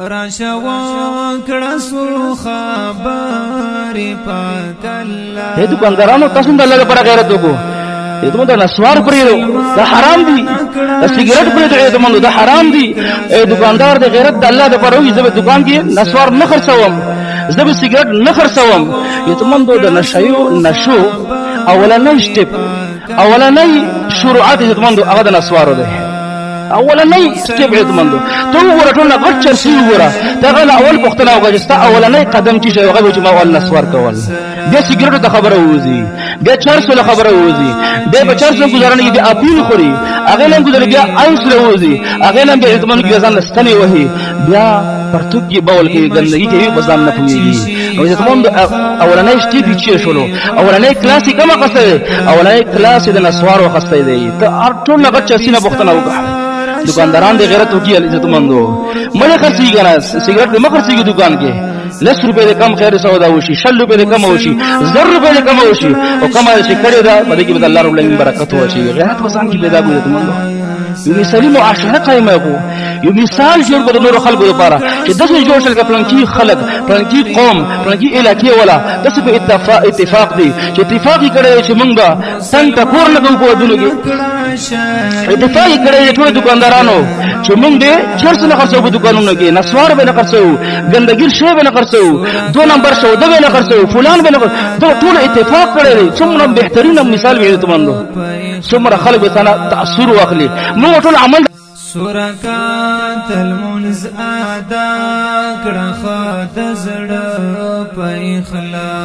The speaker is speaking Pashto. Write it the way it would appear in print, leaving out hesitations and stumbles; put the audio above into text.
راشوا کړسو خبرې پاک الله دې دکاندارانو تاسو د الله لپاره غیرت وکړو دې موږ د نسوار پرېرو دا حرام دي د سیګریټ پرېرو دې موږ دا حرام دي دکاندار د غیرت د الله لپاره وي زه دکان کې نسوار نه خرڅوم زه به سیګریټ نه خرڅوم دې موږ د نشو اولنۍ سټپ اولنۍ شروعات دې موږ هغه د نسوارو ده اولنۍ سټپ دې موږ ته وګوره ټول غټ چرسي وګوره دا اول پختنه وګورستا اولنۍ قدم چې شوی هغه چې ما اول نسوار کول بیا سیګریټ ته خبره وځي بیا چرسو له خبره وځي بیا به چرسو گزارنه بیا اپیل خوري هغه نه گزار بیا ایس له وځي هغه نه بیا زمونږ کې ځان لستنی وهي بیا پرتګي بول کې ګندګي کوي بزام نه پويږي او زمونږ اولنۍ سټپ چې شولو اولنۍ کلاسیک ما قصه اولنۍ کلاس د نسوار وخصه دی ته ټول غټ چرسي نه پختنه وکړه دکانداران د غیرت وکي عزت مندو مله خرڅي کنه سیګریټ نه خرڅيږي دکان کې 10 روپے د کم خیر سودا وشي 60 روپے د کم وشي 10 روپے د کم وشي او کما چې کړي دا باندې کې الله رب العالمین برکت وشي غیرت وسان کې پیدا کوي مندو یو مثالي معاشره قائمه کو یو مثال جوړ کړو نور خلکو لپاره چې دغه جوړ شل کپلن کې خلک پلن کې قوم پلن کې علاقې ولا دغه په اتفاق دي چې اتفاقی کړي چې مونږ څنګه کور لګو په دونو کې اتفاقی کړي ټول دکاندارانو چې مونږ دې چرس نه خرڅو په دکانونو کې نسوار به نه خرڅو ګندګیر شی به نه خرڅو 2 نمبر سودا به نه خرڅو فلان به نه ټول اتفاق کړي څومره بهترین مثال وي ته مندو څومره خلک به تاثیر واخلي نو ټول عمل سورکات المنز ادا کړه خد زړه په اخلاص